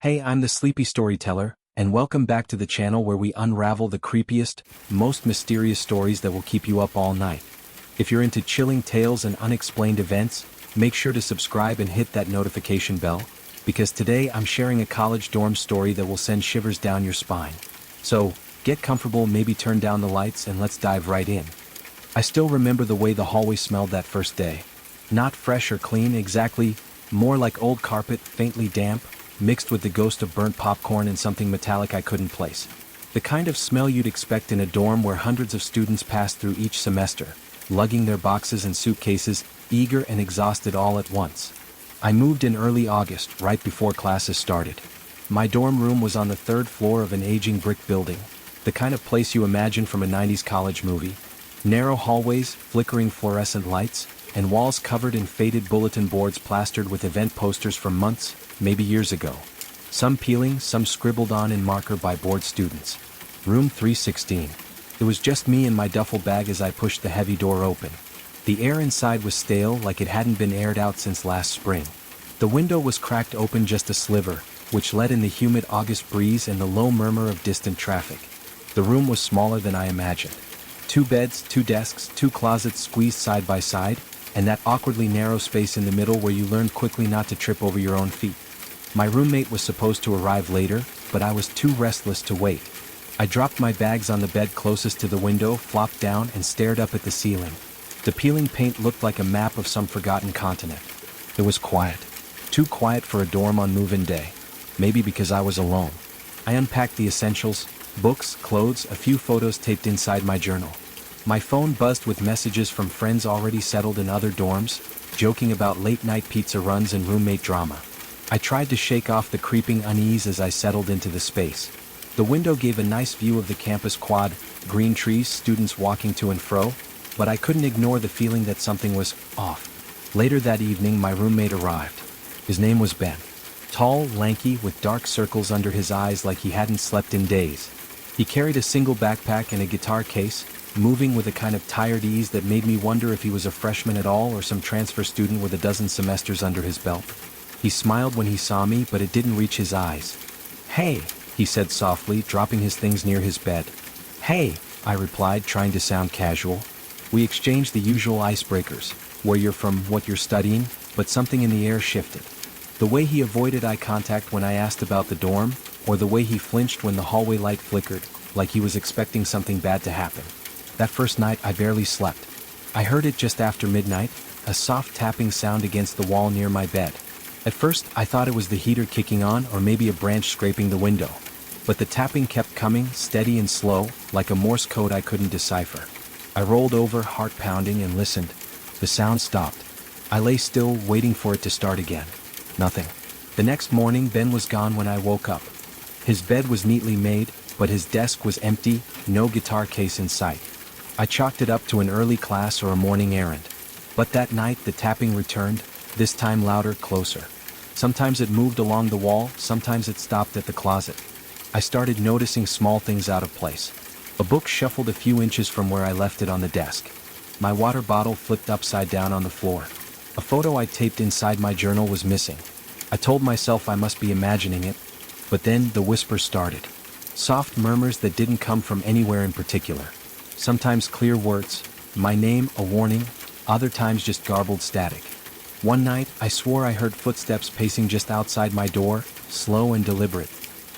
Hey, I'm the Sleepy Storyteller, and welcome back to the channel where we unravel the creepiest, most mysterious stories that will keep you up all night. If you're into chilling tales and unexplained events, make sure to subscribe and hit that notification bell, because today I'm sharing a college dorm story that will send shivers down your spine. So, get comfortable, maybe turn down the lights, and let's dive right in. I still remember the way the hallway smelled that first day. Not fresh or clean exactly, more like old carpet, faintly damp, mixed with the ghost of burnt popcorn and something metallic I couldn't place. The kind of smell you'd expect in a dorm where hundreds of students pass through each semester, lugging their boxes and suitcases, eager and exhausted all at once. I moved in early August, right before classes started. My dorm room was on the third floor of an aging brick building, the kind of place you imagine from a 90s college movie. Narrow hallways, flickering fluorescent lights, and walls covered in faded bulletin boards plastered with event posters from months, maybe years ago. Some peeling, some scribbled on in marker by bored students. Room 316. It was just me and my duffel bag as I pushed the heavy door open. The air inside was stale, like it hadn't been aired out since last spring. The window was cracked open just a sliver, which let in the humid August breeze and the low murmur of distant traffic. The room was smaller than I imagined. 2 beds, 2 desks, 2 closets squeezed side by side, and that awkwardly narrow space in the middle where you learned quickly not to trip over your own feet. My roommate was supposed to arrive later, but I was too restless to wait. I dropped my bags on the bed closest to the window, flopped down, and stared up at the ceiling. The peeling paint looked like a map of some forgotten continent. It was quiet. Too quiet for a dorm on move-in day. Maybe because I was alone. I unpacked the essentials: books, clothes, a few photos taped inside my journal. My phone buzzed with messages from friends already settled in other dorms, joking about late-night pizza runs and roommate drama. I tried to shake off the creeping unease as I settled into the space. The window gave a nice view of the campus quad, green trees, students walking to and fro, but I couldn't ignore the feeling that something was off. Later that evening, my roommate arrived. His name was Ben. Tall, lanky, with dark circles under his eyes like he hadn't slept in days. He carried a single backpack and a guitar case, moving with a kind of tired ease that made me wonder if he was a freshman at all or some transfer student with a dozen semesters under his belt. He smiled when he saw me, but it didn't reach his eyes. "Hey," he said softly, dropping his things near his bed. "Hey," I replied, trying to sound casual. We exchanged the usual icebreakers, where you're from, what you're studying, but something in the air shifted. The way he avoided eye contact when I asked about the dorm, or the way he flinched when the hallway light flickered, like he was expecting something bad to happen. That first night, I barely slept. I heard it just after midnight, a soft tapping sound against the wall near my bed. At first, I thought it was the heater kicking on or maybe a branch scraping the window. But the tapping kept coming, steady and slow, like a Morse code I couldn't decipher. I rolled over, heart pounding, and listened. The sound stopped. I lay still, waiting for it to start again. Nothing. The next morning, Ben was gone when I woke up. His bed was neatly made, but his desk was empty, no guitar case in sight. I chalked it up to an early class or a morning errand. But that night, the tapping returned, this time louder, closer. Sometimes it moved along the wall, sometimes it stopped at the closet. I started noticing small things out of place. A book shuffled a few inches from where I left it on the desk. My water bottle flipped upside down on the floor. A photo I taped inside my journal was missing. I told myself I must be imagining it, but then the whispers started. Soft murmurs that didn't come from anywhere in particular. Sometimes clear words, my name, a warning, other times just garbled static. One night, I swore I heard footsteps pacing just outside my door, slow and deliberate.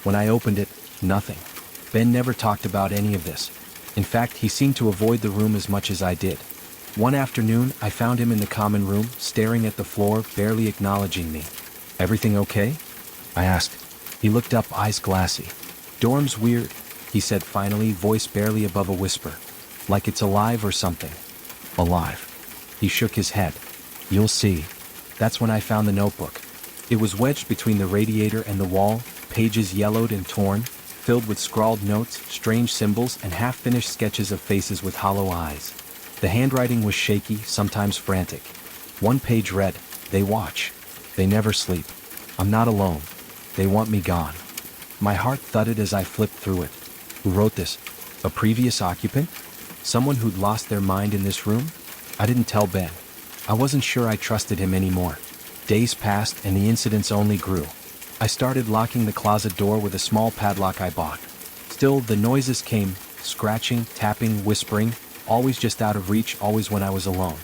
When I opened it, nothing. Ben never talked about any of this. In fact, he seemed to avoid the room as much as I did. One afternoon, I found him in the common room, staring at the floor, barely acknowledging me. "Everything okay?" I asked. He looked up, eyes glassy. "Dorm's weird," he said finally, voice barely above a whisper. "Like it's alive or something." "Alive." He shook his head. "You'll see." That's when I found the notebook. It was wedged between the radiator and the wall, pages yellowed and torn, filled with scrawled notes, strange symbols, and half-finished sketches of faces with hollow eyes. The handwriting was shaky, sometimes frantic. One page read, "They watch. They never sleep. I'm not alone. They want me gone." My heart thudded as I flipped through it. Who wrote this? A previous occupant? Someone who'd lost their mind in this room? I didn't tell Ben. I wasn't sure I trusted him anymore. Days passed and the incidents only grew. I started locking the closet door with a small padlock I bought. Still, the noises came, scratching, tapping, whispering, always just out of reach, always when I was alone.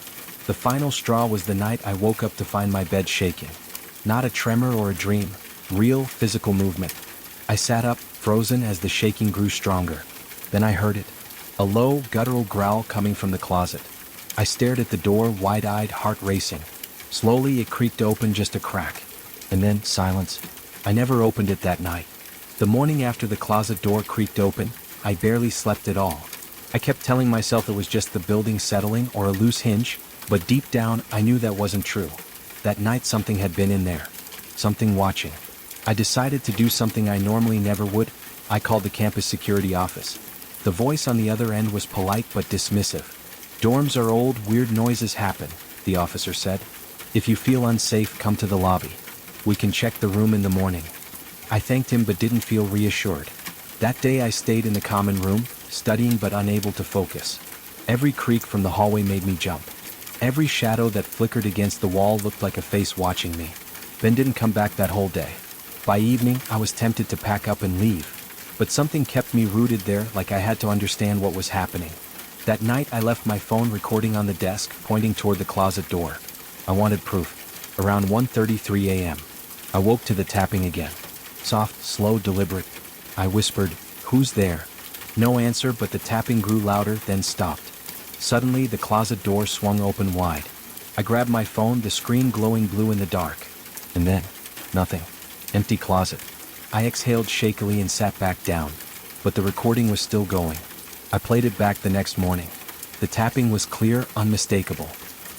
The final straw was the night I woke up to find my bed shaking. Not a tremor or a dream, real physical movement. I sat up, frozen as the shaking grew stronger. Then I heard it. A low, guttural growl coming from the closet. I stared at the door, wide-eyed, heart racing. Slowly it creaked open just a crack. And then, silence. I never opened it that night. The morning after the closet door creaked open, I barely slept at all. I kept telling myself it was just the building settling or a loose hinge, but deep down I knew that wasn't true. That night something had been in there. Something watching. I decided to do something I normally never would. I called the campus security office. The voice on the other end was polite but dismissive. "Dorms are old, weird noises happen," the officer said. "If you feel unsafe, come to the lobby. We can check the room in the morning." I thanked him but didn't feel reassured. That day I stayed in the common room, studying but unable to focus. Every creak from the hallway made me jump. Every shadow that flickered against the wall looked like a face watching me. Ben didn't come back that whole day. By evening, I was tempted to pack up and leave. But something kept me rooted there, like I had to understand what was happening. That night I left my phone recording on the desk, pointing toward the closet door. I wanted proof. Around 1:33 a.m. I woke to the tapping again. Soft, slow, deliberate. I whispered, "Who's there?" No answer, but the tapping grew louder, then stopped. Suddenly, the closet door swung open wide. I grabbed my phone, the screen glowing blue in the dark. And then, nothing. Empty closet. I exhaled shakily and sat back down. But the recording was still going. I played it back the next morning. The tapping was clear, unmistakable.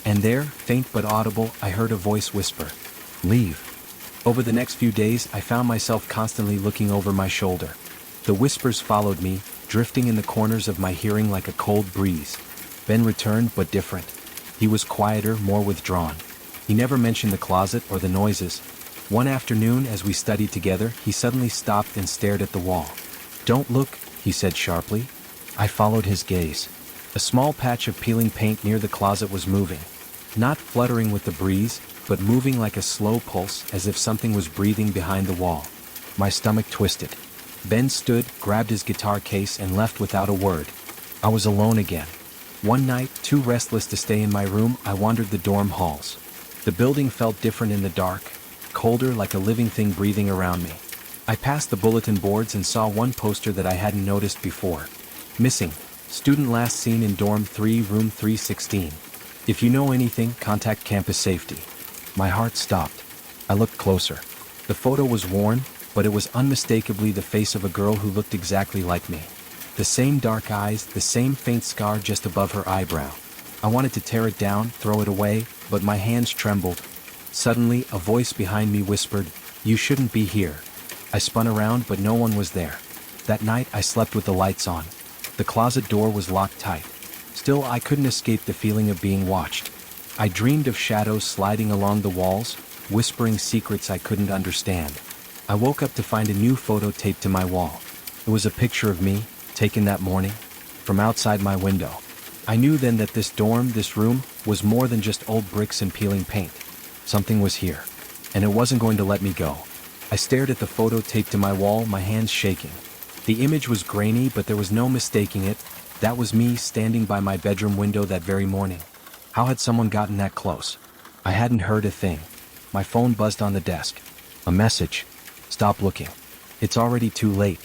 And there, faint but audible, I heard a voice whisper, "Leave." Over the next few days, I found myself constantly looking over my shoulder. The whispers followed me, drifting in the corners of my hearing like a cold breeze. Ben returned, but different. He was quieter, more withdrawn. He never mentioned the closet or the noises. One afternoon, as we studied together, he suddenly stopped and stared at the wall. "Don't look," he said sharply. I followed his gaze. A small patch of peeling paint near the closet was moving. Not fluttering with the breeze, but moving like a slow pulse, as if something was breathing behind the wall. My stomach twisted. Ben stood, grabbed his guitar case, and left without a word. I was alone again. One night, too restless to stay in my room, I wandered the dorm halls. The building felt different in the dark, colder, like a living thing breathing around me. I passed the bulletin boards and saw one poster that I hadn't noticed before. "Missing. Student last seen in dorm 3, room 316. If you know anything, contact campus safety." My heart stopped. I looked closer. The photo was worn, but it was unmistakably the face of a girl who looked exactly like me. The same dark eyes, the same faint scar just above her eyebrow. I wanted to tear it down, throw it away, but my hands trembled. Suddenly, a voice behind me whispered, "You shouldn't be here." I spun around, but no one was there. That night, I slept with the lights on. The closet door was locked tight. Still, I couldn't escape the feeling of being watched. I dreamed of shadows sliding along the walls, whispering secrets I couldn't understand. I woke up to find a new photo taped to my wall. It was a picture of me, taken that morning, from outside my window. I knew then that this dorm, this room, was more than just old bricks and peeling paint. Something was here, and it wasn't going to let me go. I stared at the photo taped to my wall, my hands shaking. The image was grainy, but there was no mistaking it. That was me standing by my bedroom window that very morning. How had someone gotten that close? I hadn't heard a thing. My phone buzzed on the desk. A message. "Stop looking. It's already too late."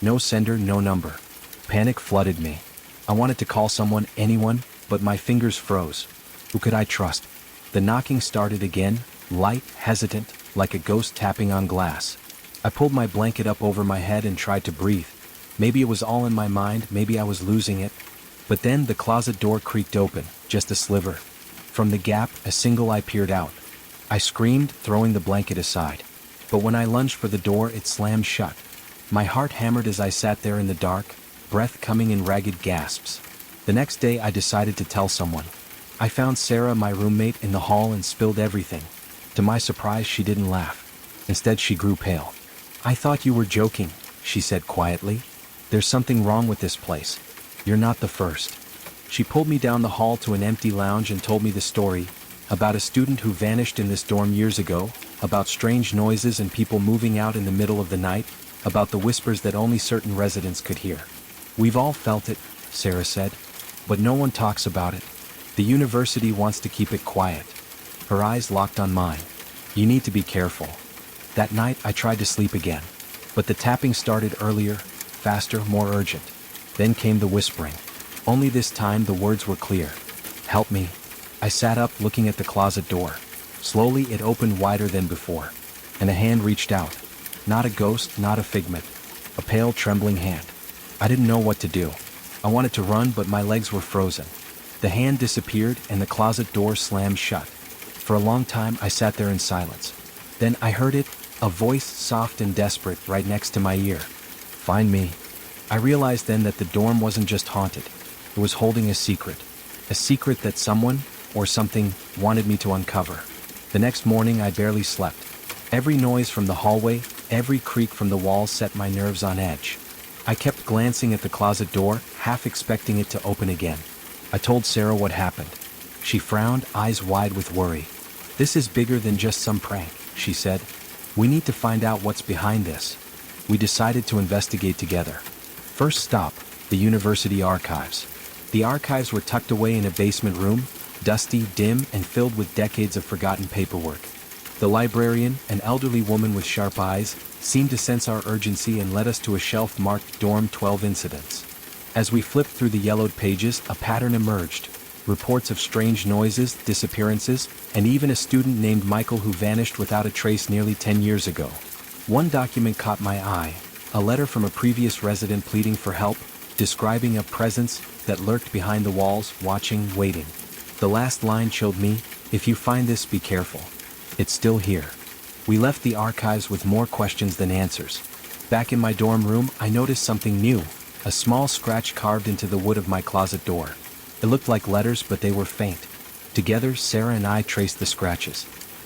No sender, no number. Panic flooded me. I wanted to call someone, anyone, but my fingers froze. Who could I trust? The knocking started again, light, hesitant, like a ghost tapping on glass. I pulled my blanket up over my head and tried to breathe. Maybe it was all in my mind, maybe I was losing it. But then the closet door creaked open, just a sliver. From the gap, a single eye peered out. I screamed, throwing the blanket aside. But when I lunged for the door, it slammed shut. My heart hammered as I sat there in the dark, breath coming in ragged gasps. The next day I decided to tell someone. I found Sarah, my roommate, in the hall and spilled everything. To my surprise, she didn't laugh. Instead, she grew pale. "I thought you were joking," she said quietly. "There's something wrong with this place. You're not the first." She pulled me down the hall to an empty lounge and told me the story about a student who vanished in this dorm years ago, about strange noises and people moving out in the middle of the night, about the whispers that only certain residents could hear. "We've all felt it," Sarah said, "but no one talks about it. The university wants to keep it quiet." Her eyes locked on mine. "You need to be careful." That night I tried to sleep again, but the tapping started earlier, faster, more urgent. Then came the whispering. Only this time the words were clear. "Help me." I sat up, looking at the closet door. Slowly it opened wider than before, and a hand reached out. Not a ghost, not a figment. A pale, trembling hand. I didn't know what to do. I wanted to run, but my legs were frozen. The hand disappeared, and the closet door slammed shut. For a long time I sat there in silence. Then I heard it, a voice soft and desperate, right next to my ear. "Find me." I realized then that the dorm wasn't just haunted. It was holding a secret. A secret that someone, or something, wanted me to uncover. The next morning I barely slept. Every noise from the hallway, every creak from the walls set my nerves on edge. I kept glancing at the closet door, half expecting it to open again. I told Sarah what happened. She frowned, eyes wide with worry. "This is bigger than just some prank," she said. "We need to find out what's behind this." We decided to investigate together. First stop, the university archives. The archives were tucked away in a basement room, dusty, dim, and filled with decades of forgotten paperwork. The librarian, an elderly woman with sharp eyes, seemed to sense our urgency and led us to a shelf marked Dorm 12 Incidents. As we flipped through the yellowed pages, a pattern emerged. Reports of strange noises, disappearances, and even a student named Michael who vanished without a trace nearly 10 years ago. One document caught my eye, a letter from a previous resident pleading for help, describing a presence that lurked behind the walls, watching, waiting. The last line chilled me: "If you find this, be careful. It's still here." We left the archives with more questions than answers. Back in my dorm room, I noticed something new, a small scratch carved into the wood of my closet door. It looked like letters, but they were faint. Together, Sarah and I traced the scratches.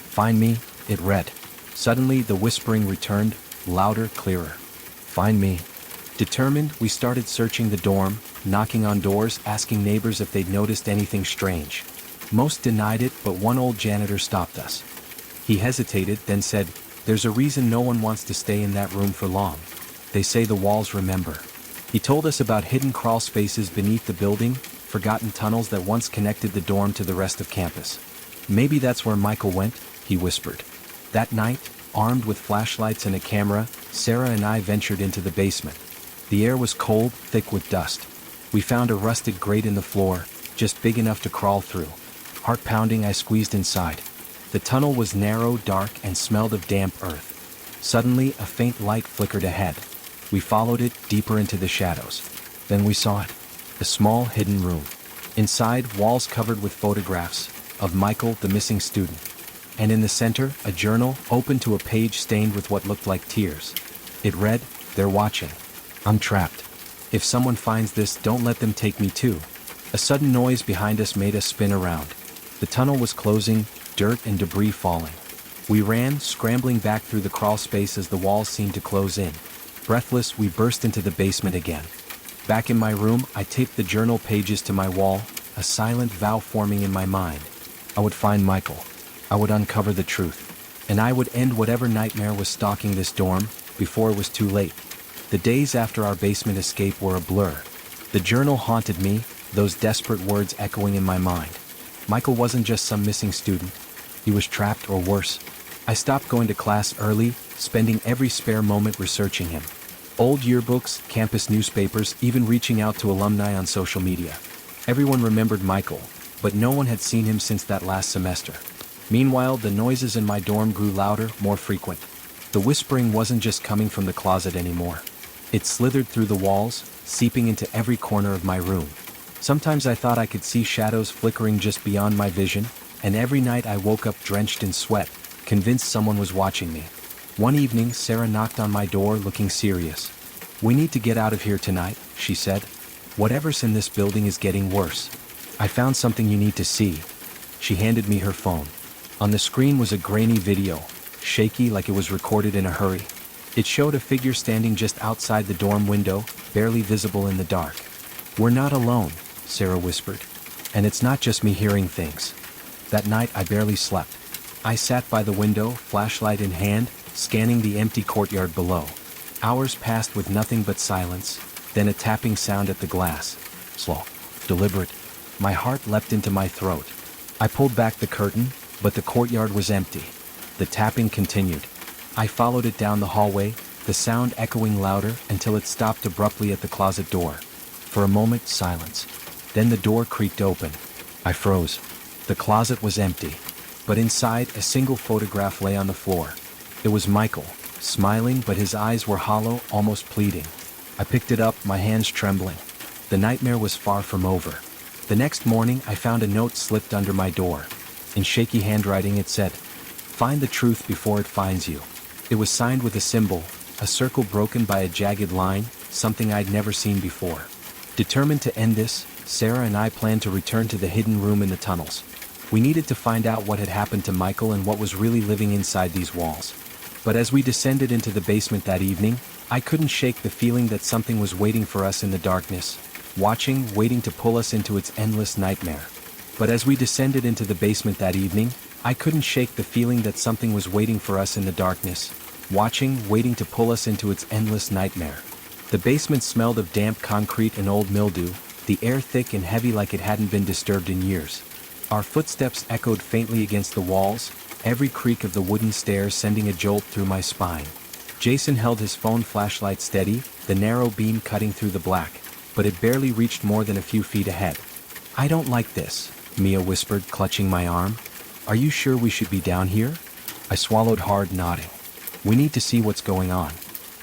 "Find me," it read. Suddenly, the whispering returned, louder, clearer. "Find me." Determined, we started searching the dorm, knocking on doors, asking neighbors if they'd noticed anything strange. Most denied it, but one old janitor stopped us. He hesitated, then said, "There's a reason no one wants to stay in that room for long. They say the walls remember." He told us about hidden crawl spaces beneath the building, forgotten tunnels that once connected the dorm to the rest of campus. "Maybe that's where Michael went," he whispered. That night, armed with flashlights and a camera, Sarah and I ventured into the basement. The air was cold, thick with dust. We found a rusted grate in the floor, just big enough to crawl through. Heart pounding, I squeezed inside. The tunnel was narrow, dark, and smelled of damp earth. Suddenly, a faint light flickered ahead. We followed it deeper into the shadows. Then we saw it. A small, hidden room. Inside, walls covered with photographs of Michael, the missing student. And in the center, a journal, open to a page stained with what looked like tears. It read, "They're watching. I'm trapped. If someone finds this, don't let them take me too." A sudden noise behind us made us spin around. The tunnel was closing, dirt and debris falling. We ran, scrambling back through the crawl space as the walls seemed to close in. Breathless, we burst into the basement again. Back in my room, I taped the journal pages to my wall, a silent vow forming in my mind. I would find Michael. I would uncover the truth. And I would end whatever nightmare was stalking this dorm, before it was too late. The days after our basement escape were a blur. The journal haunted me, those desperate words echoing in my mind. Michael wasn't just some missing student. He was trapped, or worse. I stopped going to class early, spending every spare moment researching him. Old yearbooks, campus newspapers, even reaching out to alumni on social media. Everyone remembered Michael, but no one had seen him since that last semester. Meanwhile, the noises in my dorm grew louder, more frequent. The whispering wasn't just coming from the closet anymore. It slithered through the walls, seeping into every corner of my room. Sometimes I thought I could see shadows flickering just beyond my vision, and every night I woke up drenched in sweat, convinced someone was watching me. One evening, Sarah knocked on my door looking serious. "We need to get out of here tonight," she said. "Whatever's in this building is getting worse. I found something you need to see." She handed me her phone. On the screen was a grainy video, shaky like it was recorded in a hurry. It showed a figure standing just outside the dorm window, barely visible in the dark. "We're not alone," Sarah whispered. "And it's not just me hearing things." That night I barely slept. I sat by the window, flashlight in hand, scanning the empty courtyard below. Hours passed with nothing but silence, then a tapping sound at the glass. Slow, deliberate. My heart leapt into my throat. I pulled back the curtain, but the courtyard was empty. The tapping continued. I followed it down the hallway, the sound echoing louder until it stopped abruptly at the closet door. For a moment, silence. Then the door creaked open. I froze. The closet was empty, but inside a single photograph lay on the floor. It was Michael, smiling, but his eyes were hollow, almost pleading. I picked it up, my hands trembling. The nightmare was far from over. The next morning, I found a note slipped under my door. In shaky handwriting it said, "Find the truth before it finds you." It was signed with a symbol, a circle broken by a jagged line, something I'd never seen before. Determined to end this, Sarah and I planned to return to the hidden room in the tunnels. We needed to find out what had happened to Michael and what was really living inside these walls. But as we descended into the basement that evening, I couldn't shake the feeling that something was waiting for us in the darkness, watching, waiting to pull us into its endless nightmare. But as we descended into the basement that evening, I couldn't shake the feeling that something was waiting for us in the darkness, watching, waiting to pull us into its endless nightmare. The basement smelled of damp concrete and old mildew, the air thick and heavy like it hadn't been disturbed in years. Our footsteps echoed faintly against the walls, every creak of the wooden stairs sending a jolt through my spine. Jason held his phone flashlight steady, the narrow beam cutting through the black, but it barely reached more than a few feet ahead. "I don't like this," Mia whispered, clutching my arm. "Are you sure we should be down here?" I swallowed hard, nodding. "We need to see what's going on.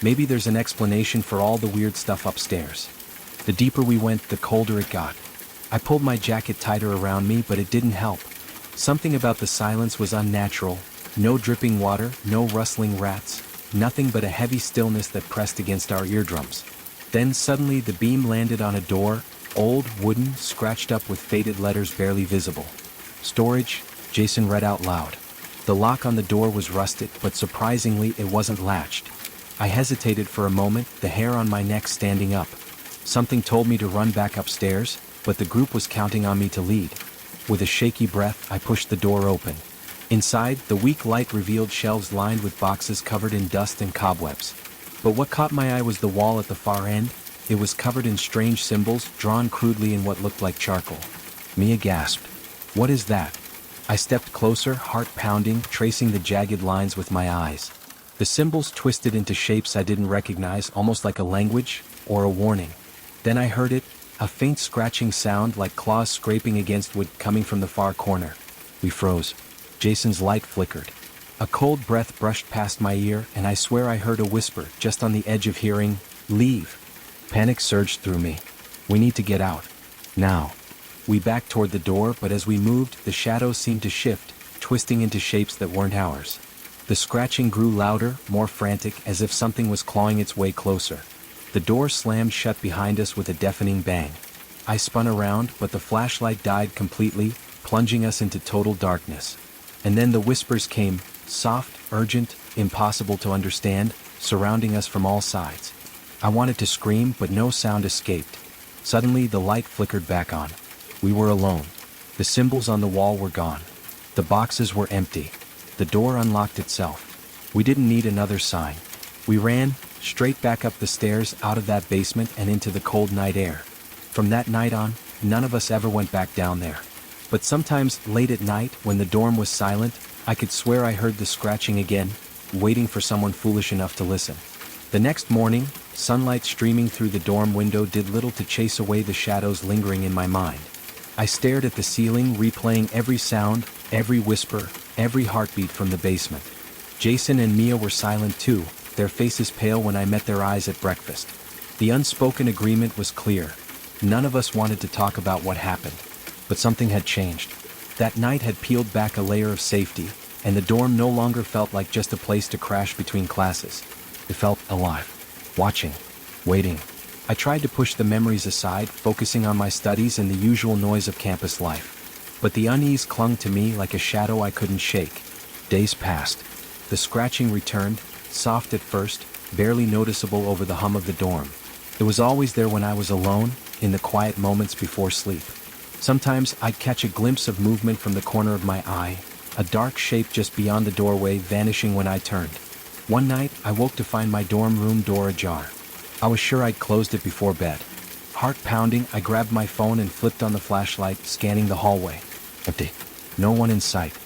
Maybe there's an explanation for all the weird stuff upstairs." The deeper we went, the colder it got. I pulled my jacket tighter around me, but it didn't help. Something about the silence was unnatural. No dripping water, no rustling rats, nothing but a heavy stillness that pressed against our eardrums. Then suddenly the beam landed on a door, old, wooden, scratched up with faded letters barely visible. "Storage," Jason read out loud. The lock on the door was rusted, but surprisingly it wasn't latched. I hesitated for a moment, the hair on my neck standing up. Something told me to run back upstairs, but the group was counting on me to lead. With a shaky breath, I pushed the door open. Inside, the weak light revealed shelves lined with boxes covered in dust and cobwebs. But what caught my eye was the wall at the far end. It was covered in strange symbols, drawn crudely in what looked like charcoal. Mia gasped. "What is that?" I stepped closer, heart pounding, tracing the jagged lines with my eyes. The symbols twisted into shapes I didn't recognize, almost like a language or a warning. Then I heard it, a faint scratching sound like claws scraping against wood coming from the far corner. We froze. Jason's light flickered. A cold breath brushed past my ear, and I swear I heard a whisper, just on the edge of hearing, "Leave." Panic surged through me. "We need to get out. Now." We backed toward the door, but as we moved, the shadows seemed to shift, twisting into shapes that weren't ours. The scratching grew louder, more frantic, as if something was clawing its way closer. The door slammed shut behind us with a deafening bang. I spun around, but the flashlight died completely, plunging us into total darkness. And then the whispers came, soft, urgent, impossible to understand, surrounding us from all sides. I wanted to scream, but no sound escaped. Suddenly, the light flickered back on. We were alone. The symbols on the wall were gone. The boxes were empty. The door unlocked itself. We didn't need another sign. We ran, straight back up the stairs, out of that basement and into the cold night air. From that night on, none of us ever went back down there. But sometimes, late at night, when the dorm was silent, I could swear I heard the scratching again, waiting for someone foolish enough to listen. The next morning, sunlight streaming through the dorm window did little to chase away the shadows lingering in my mind. I stared at the ceiling, replaying every sound, every whisper, every heartbeat from the basement. Jason and Mia were silent too, their faces pale when I met their eyes at breakfast. The unspoken agreement was clear. None of us wanted to talk about what happened. But something had changed. That night had peeled back a layer of safety, and the dorm no longer felt like just a place to crash between classes. It felt alive. Watching. Waiting. I tried to push the memories aside, focusing on my studies and the usual noise of campus life. But the unease clung to me like a shadow I couldn't shake. Days passed. The scratching returned, soft at first, barely noticeable over the hum of the dorm. It was always there when I was alone, in the quiet moments before sleep. Sometimes I'd catch a glimpse of movement from the corner of my eye, a dark shape just beyond the doorway vanishing when I turned. One night, I woke to find my dorm room door ajar. I was sure I'd closed it before bed. Heart pounding, I grabbed my phone and flipped on the flashlight, scanning the hallway. Empty. No one in sight.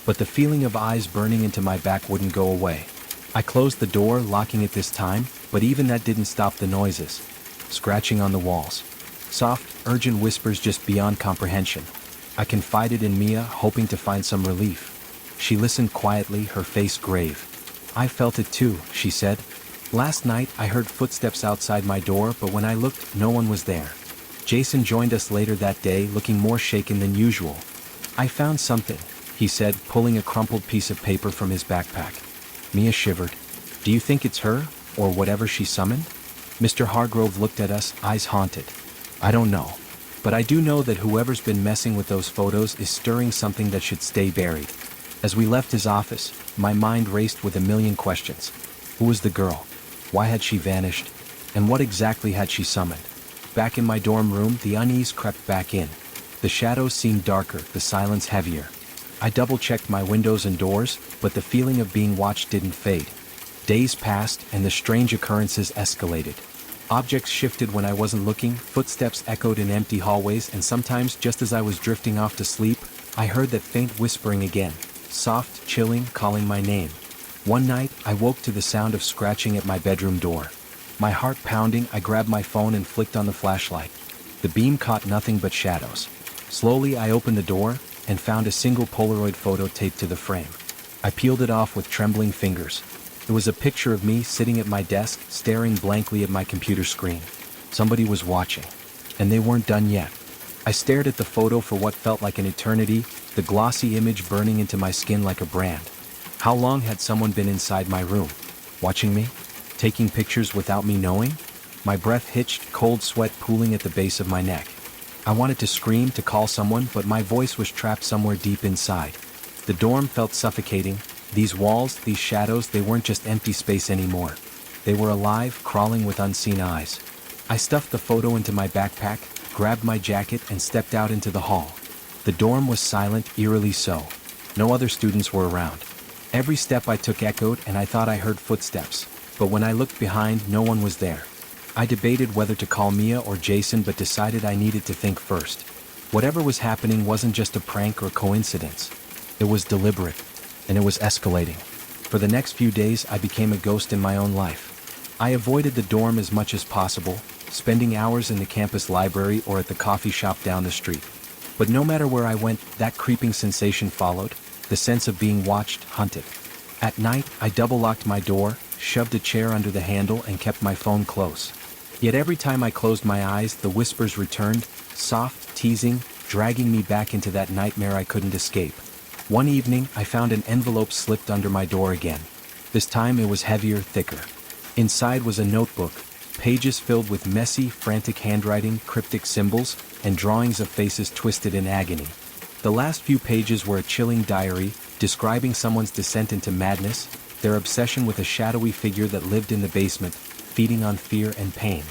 But the feeling of eyes burning into my back wouldn't go away. I closed the door, locking it this time, but even that didn't stop the noises. Scratching on the walls. Soft, urgent whispers just beyond comprehension. I confided in Mia, hoping to find some relief. She listened quietly, her face grave. I felt it too, she said. Last night, I heard footsteps outside my door, but when I looked, no one was there. Jason joined us later that day, looking more shaken than usual. I found something, he said, pulling a crumpled piece of paper from his backpack. Mia shivered. Do you think it's her, or whatever she summoned? Mr. Hargrove looked at us, eyes haunted. I don't know. But I do know that whoever's been messing with those photos is stirring something that should stay buried. As we left his office, my mind raced with a million questions. Who was the girl? Why had she vanished? And what exactly had she summoned? Back in my dorm room, the unease crept back in. The shadows seemed darker, the silence heavier. I double-checked my windows and doors, but the feeling of being watched didn't fade. Days passed, and the strange occurrences escalated. Objects shifted when I wasn't looking, footsteps echoed in empty hallways, and sometimes, just as I was drifting off to sleep, I heard that faint whispering again. Soft, chilling, calling my name. One night, I woke to the sound of scratching at my bedroom door. My heart pounding, I grabbed my phone and flicked on the flashlight. The beam caught nothing but shadows. Slowly, I opened the door and found a single Polaroid photo taped to the frame. I peeled it off with trembling fingers. It was a picture of me sitting at my desk, staring blankly at my computer screen. Somebody was watching. And they weren't done yet. I stared at the photo for what felt like an eternity, the glossy image burning into my skin like a brand. How long had someone been inside my room? Watching me? Taking pictures without me knowing? My breath hitched, cold sweat pooling at the base of my neck. I wanted to scream, to call someone, but my voice was trapped somewhere deep inside. The dorm felt suffocating. These walls, these shadows, they weren't just empty space anymore. They were alive, crawling with unseen eyes. I stuffed the photo into my backpack, grabbed my jacket, and stepped out into the hall. The dorm was silent, eerily so. No other students were around. Every step I took echoed, and I thought I heard footsteps. But when I looked behind, no one was there. I debated whether to call Mia or Jason, but decided I needed to think first. Whatever was happening wasn't just a prank or coincidence. It was deliberate, and it was escalating. For the next few days, I became a ghost in my own life. I avoided the dorm as much as possible, spending hours in the campus library or at the coffee shop down the street. But no matter where I went, that creeping sensation followed, the sense of being watched, hunted. At night, I double-locked my door, shoved a chair under the handle, and kept my phone close. Yet every time I closed my eyes, the whispers returned, soft, teasing, dragging me back into that nightmare I couldn't escape. One evening, I found an envelope slipped under my door again. This time it was heavier, thicker. Inside was a notebook, pages filled with messy, frantic handwriting, cryptic symbols, and drawings of faces twisted in agony. The last few pages were a chilling diary, describing someone's descent into madness, their obsession with a shadowy figure that lived in the basement, feeding on fear and pain.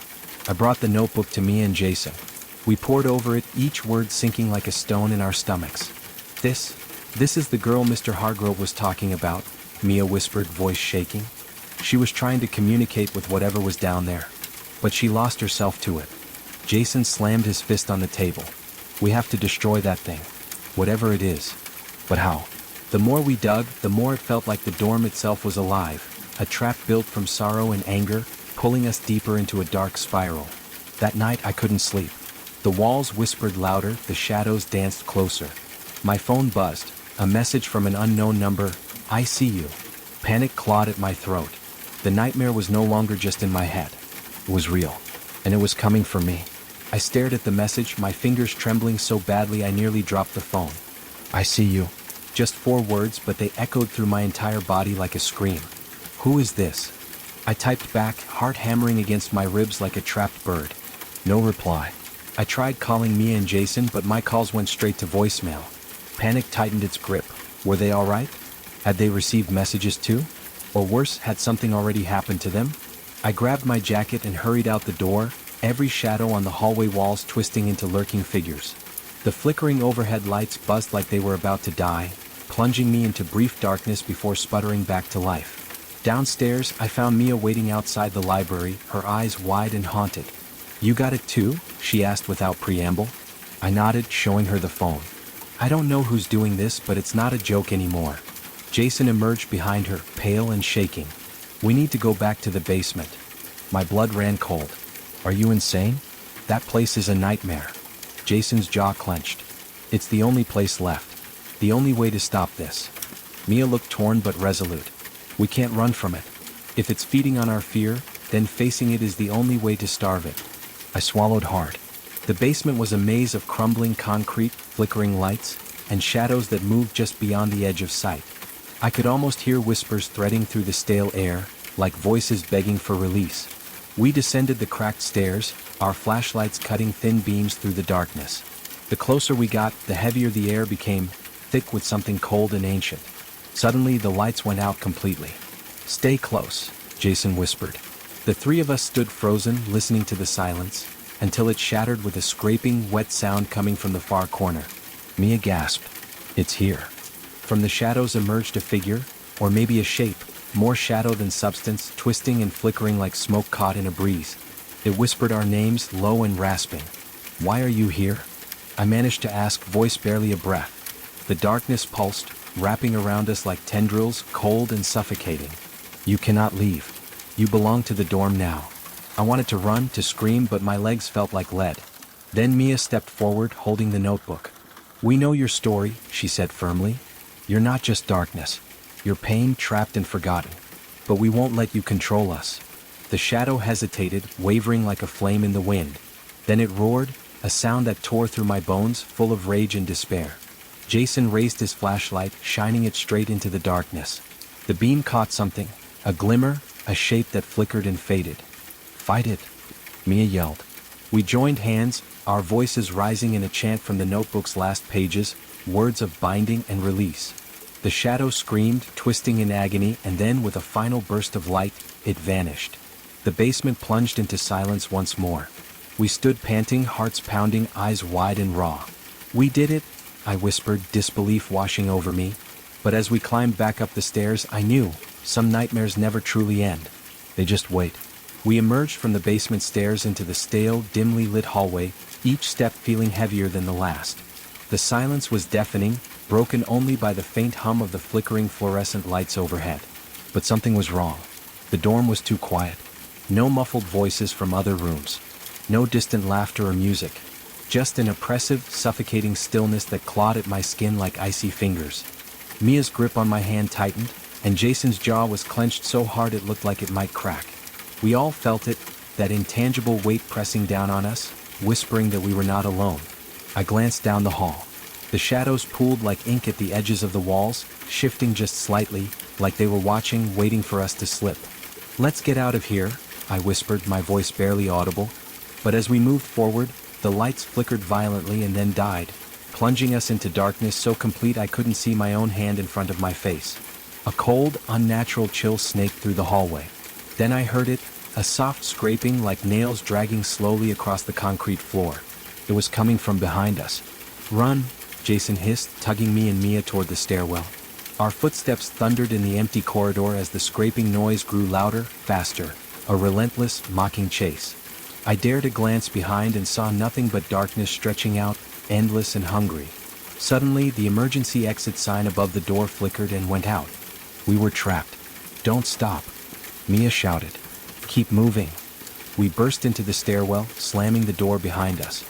I brought the notebook to Mia and Jason. We pored over it, each word sinking like a stone in our stomachs. This is the girl Mr. Hargrove was talking about, Mia whispered, voice shaking. She was trying to communicate with whatever was down there. But she lost herself to it. Jason slammed his fist on the table. We have to destroy that thing. Whatever it is. But how? The more we dug, the more it felt like the dorm itself was alive, a trap built from sorrow and anger, pulling us deeper into a dark spiral. That night I couldn't sleep. The walls whispered louder, the shadows danced closer. My phone buzzed, a message from an unknown number. I see you. Panic clawed at my throat. The nightmare was no longer just in my head. It was real, and it was coming for me. I stared at the message, my fingers trembling so badly I nearly dropped the phone. I see you. Just 4 words, but they echoed through my entire body like a scream. Who is this? I typed back, heart hammering against my ribs like a trapped bird. No reply. I tried calling Mia and Jason, but my calls went straight to voicemail. Panic tightened its grip. Were they all right? Had they received messages too? Or worse, had something already happened to them? I grabbed my jacket and hurried out the door, every shadow on the hallway walls twisting into lurking figures. The flickering overhead lights buzzed like they were about to die, plunging me into brief darkness before sputtering back to life. Downstairs, I found Mia waiting outside the library, her eyes wide and haunted. "You got it too?" she asked without preamble. I nodded, showing her the phone. "I don't know who's doing this, but it's not a joke anymore." Jason emerged behind her, pale and shaking. "We need to go back to the basement." My blood ran cold. "Are you insane? That place is a nightmare." Jason's jaw clenched. "It's the only place left. The only way to stop this." Mia looked torn but resolute. "We can't run from it. If it's feeding on our fear, then facing it is the only way to starve it." I swallowed hard. The basement was a maze of crumbling concrete, flickering lights, and shadows that moved just beyond the edge of sight. I could almost hear whispers threading through the stale air, like voices begging for release. We descended the cracked stairs, our flashlights cutting thin beams through the darkness. The closer we got, the heavier the air became, thick with something cold and ancient. Suddenly, the lights went out completely. "Stay close," Jason whispered. The three of us stood frozen, listening to the silence, until it shattered with a scraping, wet sound coming from the far corner. Mia gasped. "It's here." From the shadows emerged a figure, or maybe a shape, more shadow than substance, twisting and flickering like smoke caught in a breeze. It whispered our names, low and rasping. "Why are you here?" I managed to ask, voice barely a breath. The darkness pulsed, wrapping around us like tendrils, cold and suffocating. "You cannot leave. You belong to the dorm now." I wanted to run, to scream, but my legs felt like lead. Then Mia stepped forward, holding the notebook. "We know your story," she said firmly. "You're not just darkness. You're pain, trapped and forgotten. But we won't let you control us." The shadow hesitated, wavering like a flame in the wind. Then it roared, a sound that tore through my bones, full of rage and despair. Jason raised his flashlight, shining it straight into the darkness. The beam caught something, a glimmer, a shape that flickered and faded. "Fight it," Mia yelled. We joined hands, our voices rising in a chant from the notebook's last pages, words of binding and release. The shadow screamed, twisting in agony, and then, with a final burst of light, it vanished. The basement plunged into silence once more. We stood panting, hearts pounding, eyes wide and raw. "We did it," I whispered, disbelief washing over me. But as we climbed back up the stairs, I knew, some nightmares never truly end. They just wait. We emerged from the basement stairs into the stale, dimly lit hallway, each step feeling heavier than the last. The silence was deafening, broken only by the faint hum of the flickering fluorescent lights overhead. But something was wrong. The dorm was too quiet. No muffled voices from other rooms. No distant laughter or music. Just an oppressive, suffocating stillness that clawed at my skin like icy fingers. Mia's grip on my hand tightened, and Jason's jaw was clenched so hard it looked like it might crack. We all felt it, that intangible weight pressing down on us, whispering that we were not alone. I glanced down the hall. The shadows pooled like ink at the edges of the walls, shifting just slightly, like they were watching, waiting for us to slip. "Let's get out of here," I whispered, my voice barely audible. But as we moved forward, the lights flickered violently and then died, plunging us into darkness so complete I couldn't see my own hand in front of my face. A cold, unnatural chill snaked through the hallway. Then I heard it, a soft scraping like nails dragging slowly across the concrete floor. It was coming from behind us. "Run," Jason hissed, tugging me and Mia toward the stairwell. Our footsteps thundered in the empty corridor as the scraping noise grew louder, faster, a relentless, mocking chase. I dared a glance behind and saw nothing but darkness stretching out, endless and hungry. Suddenly, the emergency exit sign above the door flickered and went out. We were trapped. "Don't stop," Mia shouted. "Keep moving." We burst into the stairwell, slamming the door behind us.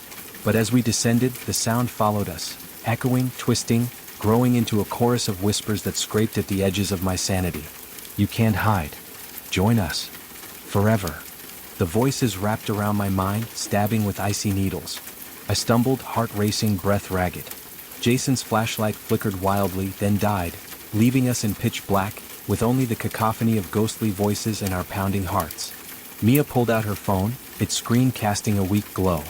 But as we descended, the sound followed us, echoing, twisting, growing into a chorus of whispers that scraped at the edges of my sanity. "You can't hide. Join us. Forever." The voices wrapped around my mind, stabbing with icy needles. I stumbled, heart racing, breath ragged. Jason's flashlight flickered wildly, then died, leaving us in pitch black, with only the cacophony of ghostly voices and our pounding hearts. Mia pulled out her phone, its screen casting a weak glow.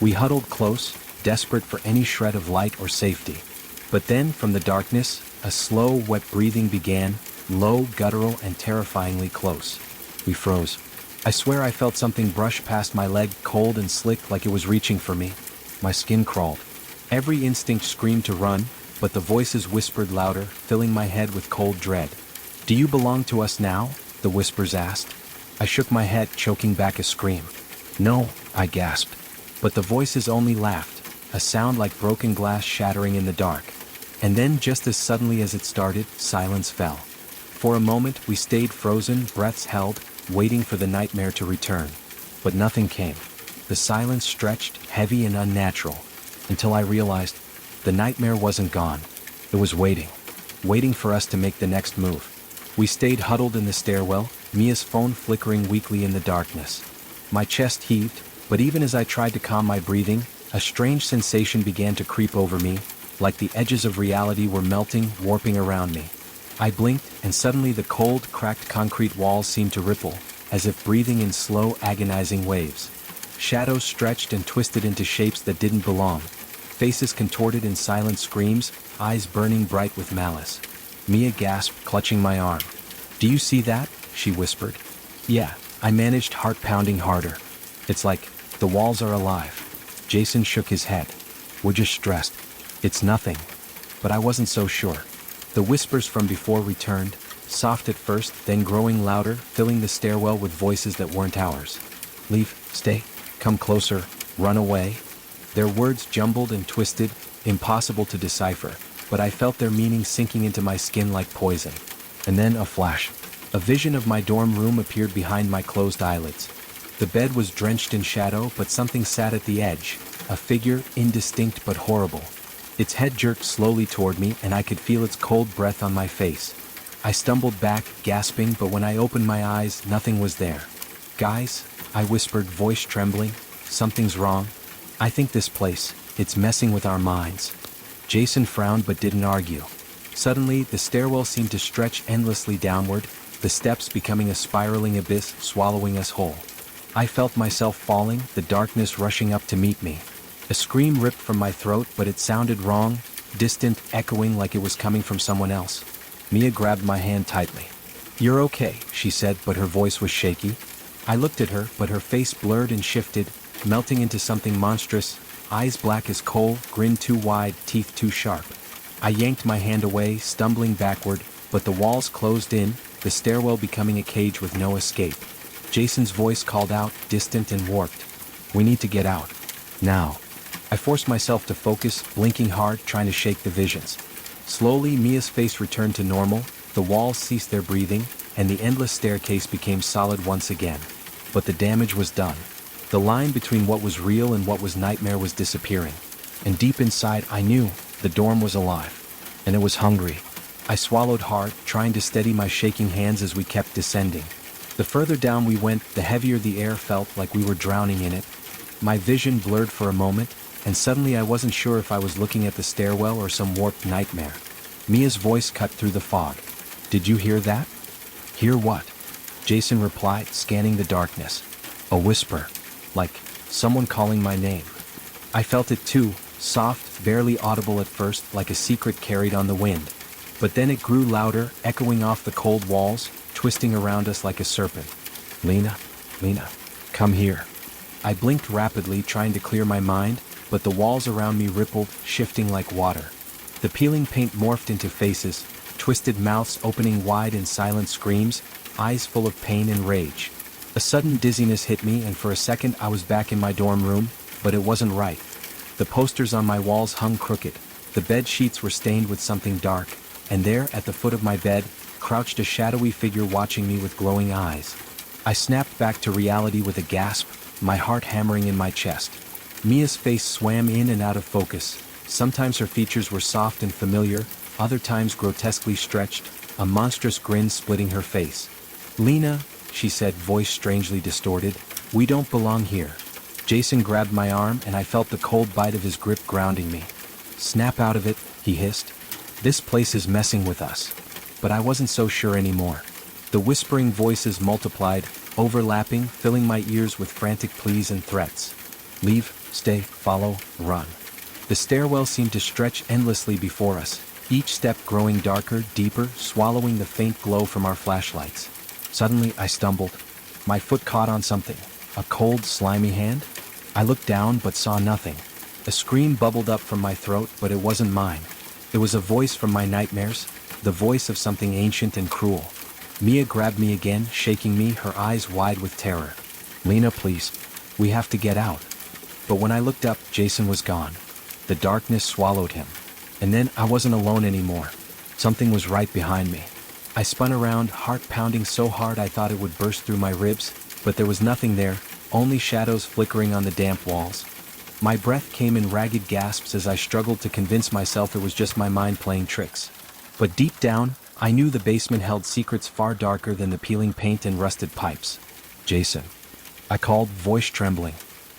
We huddled close, desperate for any shred of light or safety. But then, from the darkness, a slow, wet breathing began, low, guttural, and terrifyingly close. We froze. I swear I felt something brush past my leg, cold and slick, like it was reaching for me. My skin crawled. Every instinct screamed to run, but the voices whispered louder, filling my head with cold dread. "Do you belong to us now?" the whispers asked. I shook my head, choking back a scream. "No," I gasped. But the voices only laughed, a sound like broken glass shattering in the dark. And then, just as suddenly as it started, silence fell. For a moment, we stayed frozen, breaths held, waiting for the nightmare to return. But nothing came. The silence stretched, heavy and unnatural, until I realized the nightmare wasn't gone. It was waiting for us to make the next move. We stayed huddled in the stairwell, Mia's phone flickering weakly in the darkness. My chest heaved, but even as I tried to calm my breathing, a strange sensation began to creep over me, like the edges of reality were melting, warping around me. I blinked, and suddenly the cold, cracked concrete walls seemed to ripple, as if breathing in slow, agonizing waves. Shadows stretched and twisted into shapes that didn't belong. Faces contorted in silent screams, eyes burning bright with malice. Mia gasped, clutching my arm. "Do you see that?" she whispered. "Yeah," I managed, heart pounding harder. "It's like the walls are alive." Jason shook his head. "We're just stressed. It's nothing." But I wasn't so sure. The whispers from before returned, soft at first, then growing louder, filling the stairwell with voices that weren't ours. "Leave, stay, come closer, run away." Their words jumbled and twisted, impossible to decipher, but I felt their meaning sinking into my skin like poison. And then a flash. A vision of my dorm room appeared behind my closed eyelids. The bed was drenched in shadow, but something sat at the edge, a figure, indistinct but horrible. Its head jerked slowly toward me, and I could feel its cold breath on my face. I stumbled back, gasping, but when I opened my eyes, nothing was there. "Guys," I whispered, voice trembling, "something's wrong. I think this place, it's messing with our minds." Jason frowned but didn't argue. Suddenly, the stairwell seemed to stretch endlessly downward, the steps becoming a spiraling abyss, swallowing us whole. I felt myself falling, the darkness rushing up to meet me. A scream ripped from my throat, but it sounded wrong, distant, echoing like it was coming from someone else. Mia grabbed my hand tightly. "You're okay," she said, but her voice was shaky. I looked at her, but her face blurred and shifted, melting into something monstrous, eyes black as coal, grin too wide, teeth too sharp. I yanked my hand away, stumbling backward, but the walls closed in, the stairwell becoming a cage with no escape. Jason's voice called out, distant and warped. "We need to get out. Now." I forced myself to focus, blinking hard, trying to shake the visions. Slowly, Mia's face returned to normal, the walls ceased their breathing, and the endless staircase became solid once again. But the damage was done. The line between what was real and what was nightmare was disappearing. And deep inside, I knew the dorm was alive. And it was hungry. I swallowed hard, trying to steady my shaking hands as we kept descending. The further down we went, the heavier the air felt, like we were drowning in it. My vision blurred for a moment, and suddenly I wasn't sure if I was looking at the stairwell or some warped nightmare. Mia's voice cut through the fog. "Did you hear that?" "Hear what?" Jason replied, scanning the darkness. "A whisper. Like someone calling my name." I felt it too, soft, barely audible at first, like a secret carried on the wind. But then it grew louder, echoing off the cold walls, twisting around us like a serpent. "Lena, Lena, come here." I blinked rapidly, trying to clear my mind, but the walls around me rippled, shifting like water. The peeling paint morphed into faces, twisted mouths opening wide in silent screams, eyes full of pain and rage. A sudden dizziness hit me, and for a second I was back in my dorm room, but it wasn't right. The posters on my walls hung crooked, the bed sheets were stained with something dark, and there, at the foot of my bed, crouched a shadowy figure watching me with glowing eyes. I snapped back to reality with a gasp, my heart hammering in my chest. Mia's face swam in and out of focus. Sometimes her features were soft and familiar, other times grotesquely stretched, a monstrous grin splitting her face. "Lena," she said, voice strangely distorted, "we don't belong here." Jason grabbed my arm, and I felt the cold bite of his grip grounding me. "Snap out of it," he hissed. "This place is messing with us." But I wasn't so sure anymore. The whispering voices multiplied, overlapping, filling my ears with frantic pleas and threats. "Leave, stay, follow, run." The stairwell seemed to stretch endlessly before us, each step growing darker, deeper, swallowing the faint glow from our flashlights. Suddenly, I stumbled. My foot caught on something. A cold, slimy hand? I looked down but saw nothing. A scream bubbled up from my throat, but it wasn't mine. It was a voice from my nightmares, the voice of something ancient and cruel. Mia grabbed me again, shaking me, her eyes wide with terror. "Lena, please. We have to get out." But when I looked up, Jason was gone. The darkness swallowed him. And then I wasn't alone anymore. Something was right behind me. I spun around, heart pounding so hard I thought it would burst through my ribs, but there was nothing there, only shadows flickering on the damp walls. My breath came in ragged gasps as I struggled to convince myself it was just my mind playing tricks. But deep down, I knew the basement held secrets far darker than the peeling paint and rusted pipes. "Jason," I called, voice trembling.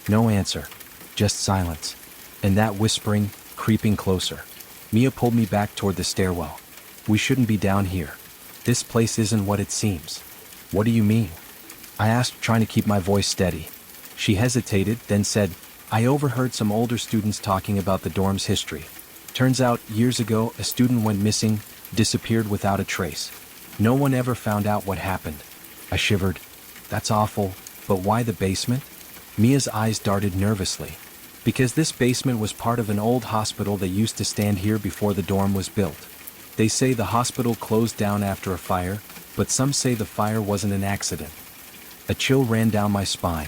No answer, just silence. And that whispering, creeping closer. Mia pulled me back toward the stairwell. "We shouldn't be down here. This place isn't what it seems." "What do you mean?" I asked, trying to keep my voice steady. She hesitated, then said, "I overheard some older students talking about the dorm's history. Turns out, years ago, a student went missing, disappeared without a trace. No one ever found out what happened." I shivered. "That's awful, but why the basement?" Mia's eyes darted nervously. "Because this basement was part of an old hospital that used to stand here before the dorm was built. They say the hospital closed down after a fire, but some say the fire wasn't an accident." A chill ran down my spine.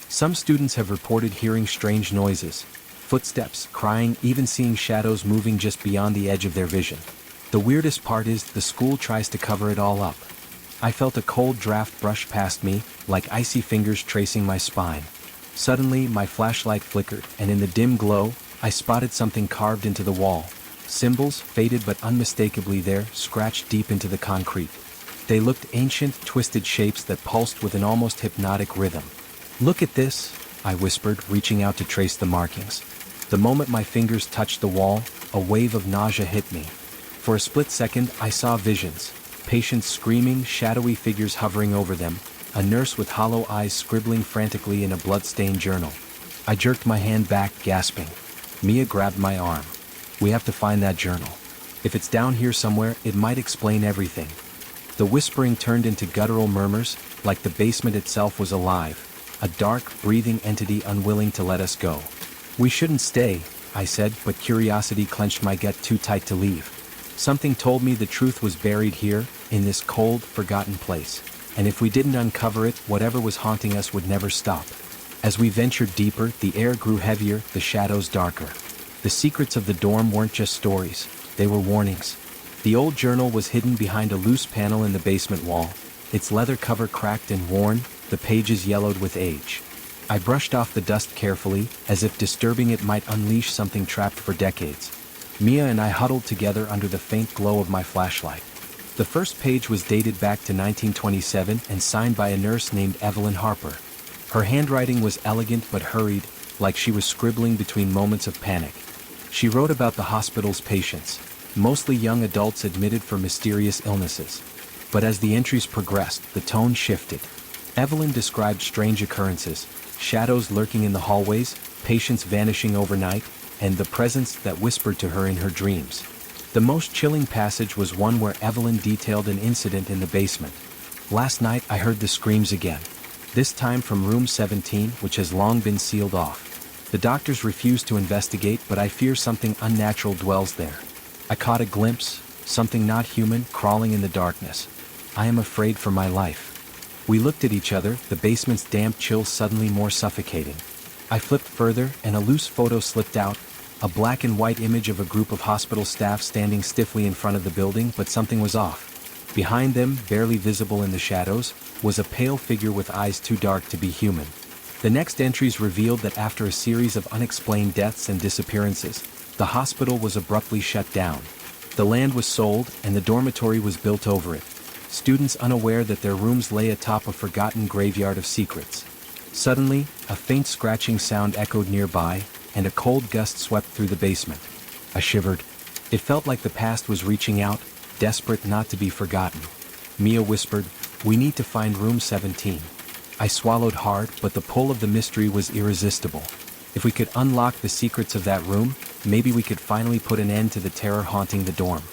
Some students have reported hearing strange noises, footsteps, crying, even seeing shadows moving just beyond the edge of their vision. The weirdest part is the school tries to cover it all up. I felt a cold draft brush past me, like icy fingers tracing my spine. Suddenly, my flashlight flickered, and in the dim glow, I spotted something carved into the wall. Symbols, faded but unmistakably there, scratched deep into the concrete. They looked ancient, twisted shapes that pulsed with an almost hypnotic rhythm. "Look at this," I whispered, reaching out to trace the markings. The moment my fingers touched the wall, a wave of nausea hit me. For a split second, I saw visions. Patients screaming, shadowy figures hovering over them, a nurse with hollow eyes scribbling frantically in a blood-stained journal. I jerked my hand back, gasping. Mia grabbed my arm. "We have to find that journal. If it's down here somewhere, it might explain everything." The whispering turned into guttural murmurs, like the basement itself was alive, a dark, breathing entity unwilling to let us go. "We shouldn't stay," I said, but curiosity clenched my gut too tight to leave. Something told me the truth was buried here, in this cold, forgotten place. And if we didn't uncover it, whatever was haunting us would never stop. As we ventured deeper, the air grew heavier, the shadows darker. The secrets of the dorm weren't just stories, they were warnings. The old journal was hidden behind a loose panel in the basement wall, its leather cover cracked and worn, the pages yellowed with age. I brushed off the dust carefully, as if disturbing it might unleash something trapped for decades. Mia and I huddled together under the faint glow of my flashlight. The first page was dated back to 1927 and signed by a nurse named Evelyn Harper. Her handwriting was elegant but hurried, like she was scribbling between moments of panic. She wrote about the hospital's patients, mostly young adults admitted for mysterious illnesses. But as the entries progressed, the tone shifted. Evelyn described strange occurrences, shadows lurking in the hallways, patients vanishing overnight, and the presence that whispered to her in her dreams. The most chilling passage was one where Evelyn detailed an incident in the basement. "Last night I heard the screams again. This time from room 17, which has long been sealed off. The doctors refuse to investigate, but I fear something unnatural dwells there. I caught a glimpse, something not human, crawling in the darkness. I am afraid for my life." We looked at each other, the basement's damp chill suddenly more suffocating. I flipped further, and a loose photo slipped out, a black and white image of a group of hospital staff standing stiffly in front of the building, but something was off. Behind them, barely visible in the shadows, was a pale figure with eyes too dark to be human. The next entries revealed that after a series of unexplained deaths and disappearances, the hospital was abruptly shut down. The land was sold, and the dormitory was built over it. Students unaware that their rooms lay atop a forgotten graveyard of secrets. Suddenly, a faint scratching sound echoed nearby, and a cold gust swept through the basement. I shivered. It felt like the past was reaching out, desperate not to be forgotten. Mia whispered, "We need to find room 17. I swallowed hard, but the pull of the mystery was irresistible. If we could unlock the secrets of that room, maybe we could finally put an end to the terror haunting the dorm.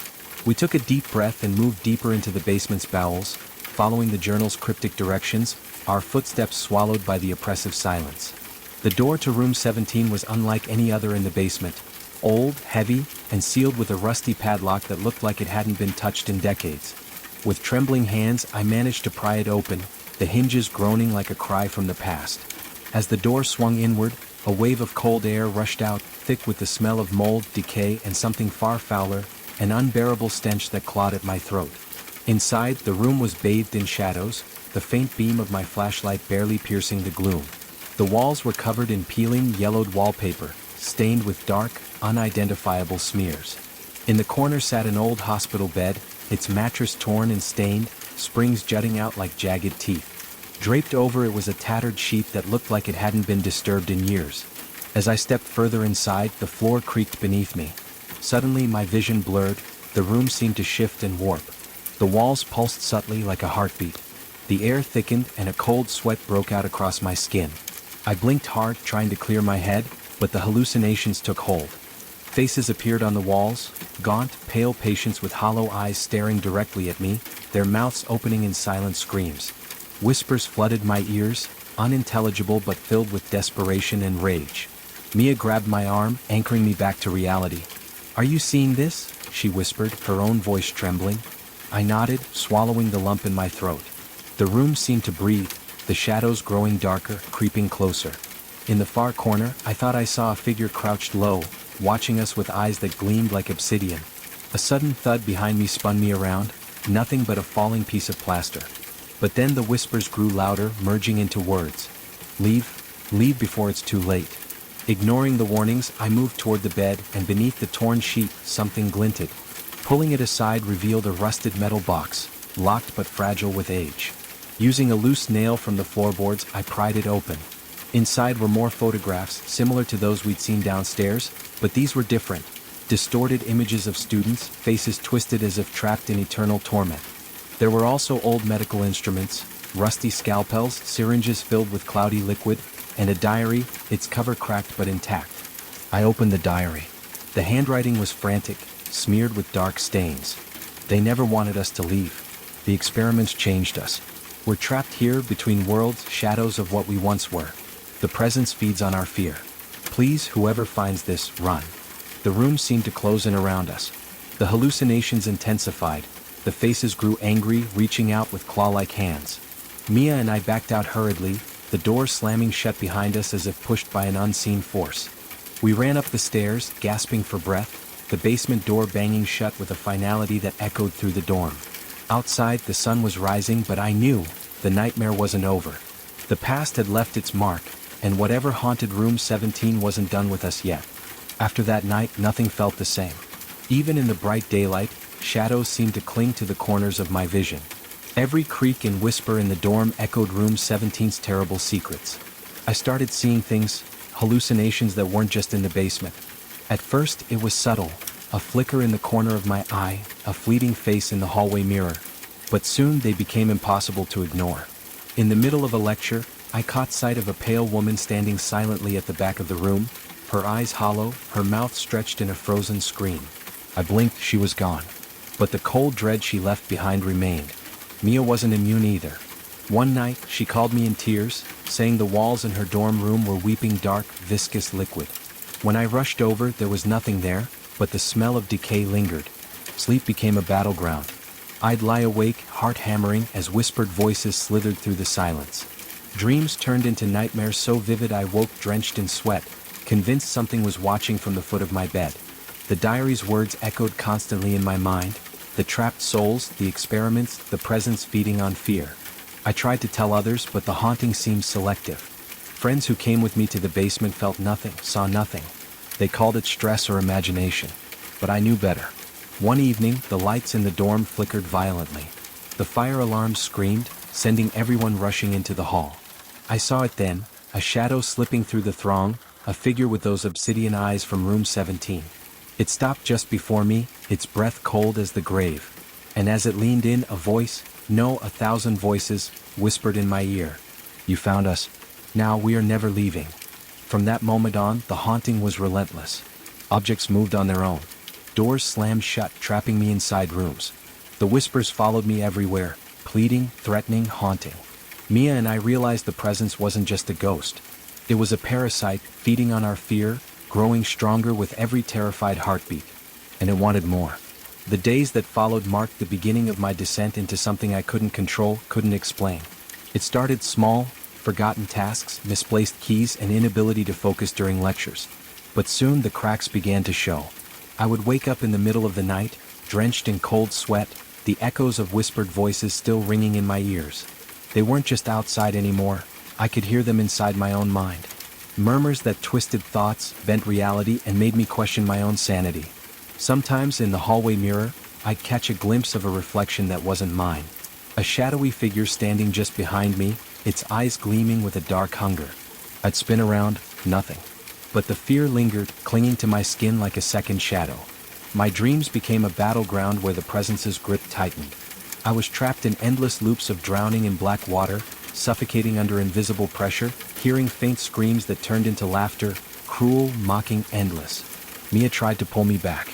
We took a deep breath and moved deeper into the basement's bowels, following the journal's cryptic directions, our footsteps swallowed by the oppressive silence. The door to room 17 was unlike any other in the basement, old, heavy, and sealed with a rusty padlock that looked like it hadn't been touched in decades. With trembling hands, I managed to pry it open, the hinges groaning like a cry from the past. As the door swung inward, a wave of cold air rushed out, thick with the smell of mold, decay, and something far fouler, an unbearable stench that clawed at my throat. Inside, the room was bathed in shadows, the faint beam of my flashlight barely piercing the gloom. The walls were covered in peeling, yellowed wallpaper, stained with dark, unidentifiable smears. In the corner sat an old hospital bed, its mattress torn and stained, springs jutting out like jagged teeth. Draped over it was a tattered sheet that looked like it hadn't been disturbed in years. As I stepped further inside, the floor creaked beneath me. Suddenly my vision blurred, the room seemed to shift and warp. The walls pulsed subtly like a heartbeat. The air thickened and a cold sweat broke out across my skin. I blinked hard, trying to clear my head, but the hallucinations took hold. Faces appeared on the walls, gaunt, pale patients with hollow eyes staring directly at me, their mouths opening in silent screams. Whispers flooded my ears, unintelligible but filled with desperation and rage. Mia grabbed my arm, anchoring me back to reality. "Are you seeing this?" she whispered, her own voice trembling. I nodded, swallowing the lump in my throat. The room seemed to breathe, the shadows growing darker, creeping closer. In the far corner, I thought I saw a figure crouched low, watching us with eyes that gleamed like obsidian. A sudden thud behind me spun me around, nothing but a falling piece of plaster. But then the whispers grew louder, merging into words. "Leave, leave before it's too late." Ignoring the warnings, I moved toward the bed, and beneath the torn sheet, something glinted. Pulling it aside revealed a rusted metal box, locked but fragile with age. Using a loose nail from the floorboards, I pried it open. Inside were more photographs, similar to those we'd seen downstairs, but these were different. Distorted images of students, faces twisted as if trapped in eternal torment. There were also old medical instruments, rusty scalpels, syringes filled with cloudy liquid, and a diary, its cover cracked but intact. I opened the diary. The handwriting was frantic, smeared with dark stains. They never wanted us to leave. The experiments changed us. We're trapped here between worlds, shadows of what we once were. The presence feeds on our fear. Please, whoever finds this, run. The room seemed to close in around us. The hallucinations intensified. The faces grew angry, reaching out with claw-like hands. Mia and I backed out hurriedly, the door slamming shut behind us as if pushed by an unseen force. We ran up the stairs, gasping for breath, the basement door banging shut with a finality that echoed through the dorm. Outside, the sun was rising, but I knew the nightmare wasn't over. The past had left its mark, and whatever haunted room 17 wasn't done with us yet. After that night, nothing felt the same. Even in the bright daylight, shadows seemed to cling to the corners of my vision. Every creak and whisper in the dorm echoed room 17's terrible secrets. I started seeing things, hallucinations that weren't just in the basement. At first, it was subtle, a flicker in the corner of my eye, a fleeting face in the hallway mirror. But soon they became impossible to ignore. In the middle of a lecture, I caught sight of a pale woman standing silently at the back of the room, her eyes hollow, her mouth stretched in a frozen scream. I blinked, she was gone. But the cold dread she left behind remained. Mia wasn't immune either. One night, she called me in tears, saying the walls in her dorm room were weeping dark, viscous liquid. When I rushed over, there was nothing there, but the smell of decay lingered. Sleep became a battleground. I'd lie awake, heart hammering, as whispered voices slithered through the silence. Dreams turned into nightmares so vivid I woke drenched in sweat, convinced something was watching from the foot of my bed. The diary's words echoed constantly in my mind, the trapped souls, the experiments, the presence feeding on fear. I tried to tell others, but the haunting seemed selective. Friends who came with me to the basement felt nothing, saw nothing. They called it stress or imagination. But I knew better. One evening, the lights in the dorm flickered violently. The fire alarm screamed, sending everyone rushing into the hall. I saw it then, a shadow slipping through the throng, a figure with those obsidian eyes from room 17. It stopped just before me, its breath cold as the grave. And as it leaned in, a voice, no, 1,000 voices, whispered in my ear. "You found us. Now we are never leaving." From that moment on, the haunting was relentless. Objects moved on their own. Doors slammed shut, trapping me inside rooms. The whispers followed me everywhere, pleading, threatening, haunting. Mia and I realized the presence wasn't just a ghost. It was a parasite, feeding on our fear, growing stronger with every terrified heartbeat. And it wanted more. The days that followed marked the beginning of my descent into something I couldn't control, couldn't explain. It started small, forgotten tasks, misplaced keys, and inability to focus during lectures. But soon the cracks began to show. I would wake up in the middle of the night, drenched in cold sweat, the echoes of whispered voices still ringing in my ears. They weren't just outside anymore, I could hear them inside my own mind. Murmurs that twisted thoughts, bent reality, and made me question my own sanity. Sometimes in the hallway mirror, I'd catch a glimpse of a reflection that wasn't mine. A shadowy figure standing just behind me, its eyes gleaming with a dark hunger. I'd spin around, nothing. But the fear lingered, clinging to my skin like a second shadow. My dreams became a battleground where the presence's grip tightened. I was trapped in endless loops of drowning in black water, suffocating under invisible pressure, hearing faint screams that turned into laughter, cruel, mocking, endless. Mia tried to pull me back.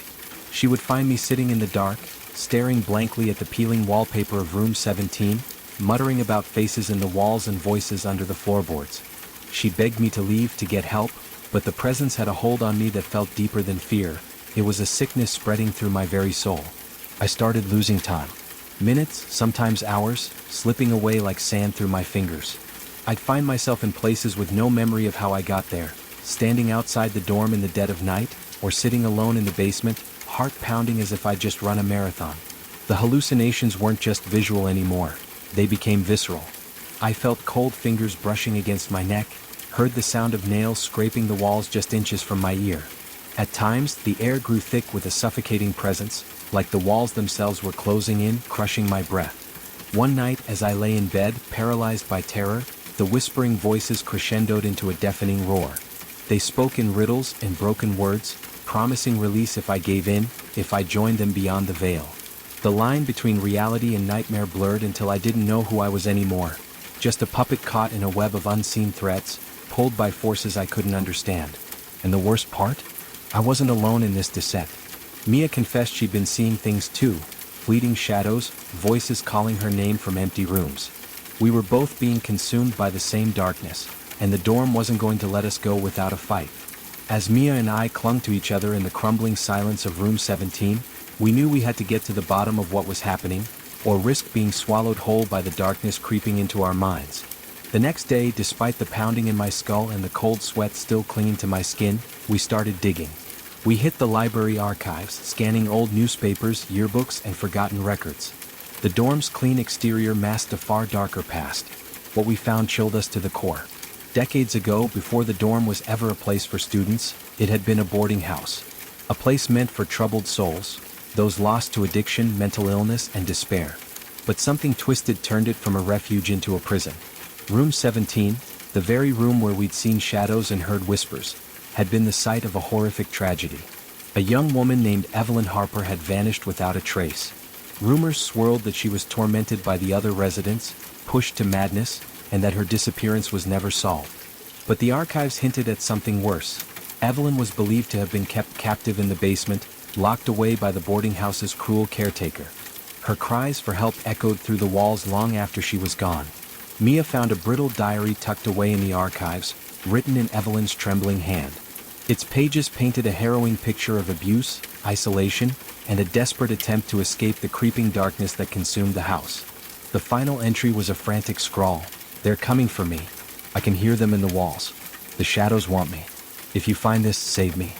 She would find me sitting in the dark, staring blankly at the peeling wallpaper of room 17, muttering about faces in the walls and voices under the floorboards. She begged me to leave to get help, but the presence had a hold on me that felt deeper than fear. It was a sickness spreading through my very soul. I started losing time. Minutes, sometimes hours, slipping away like sand through my fingers. I'd find myself in places with no memory of how I got there, standing outside the dorm in the dead of night, or sitting alone in the basement, heart pounding as if I'd just run a marathon. The hallucinations weren't just visual anymore, they became visceral. I felt cold fingers brushing against my neck, heard the sound of nails scraping the walls just inches from my ear. At times, the air grew thick with a suffocating presence, like the walls themselves were closing in, crushing my breath. One night, as I lay in bed, paralyzed by terror, the whispering voices crescendoed into a deafening roar. They spoke in riddles and broken words, promising release if I gave in, if I joined them beyond the veil. The line between reality and nightmare blurred until I didn't know who I was anymore. Just a puppet caught in a web of unseen threads, pulled by forces I couldn't understand. And the worst part? I wasn't alone in this descent. Mia confessed she'd been seeing things too, fleeting shadows, voices calling her name from empty rooms. We were both being consumed by the same darkness, and the dorm wasn't going to let us go without a fight. As Mia and I clung to each other in the crumbling silence of room 17, we knew we had to get to the bottom of what was happening, or risk being swallowed whole by the darkness creeping into our minds. The next day, despite the pounding in my skull and the cold sweat still clinging to my skin, we started digging. We hit the library archives, scanning old newspapers, yearbooks, and forgotten records. The dorm's clean exterior masked a far darker past. What we found chilled us to the core. Decades ago, before the dorm was ever a place for students, it had been a boarding house. A place meant for troubled souls, those lost to addiction, mental illness, and despair. But something twisted turned it from a refuge into a prison. Room 17, the very room where we'd seen shadows and heard whispers, had been the site of a horrific tragedy. A young woman named Evelyn Harper had vanished without a trace. Rumors swirled that she was tormented by the other residents, pushed to madness, and that her disappearance was never solved. But the archives hinted at something worse. Evelyn was believed to have been kept captive in the basement, locked away by the boarding house's cruel caretaker. Her cries for help echoed through the walls long after she was gone. Mia found a brittle diary tucked away in the archives, written in Evelyn's trembling hand. Its pages painted a harrowing picture of abuse, isolation, and a desperate attempt to escape the creeping darkness that consumed the house. The final entry was a frantic scrawl. "They're coming for me. I can hear them in the walls. The shadows want me. If you find this, save me."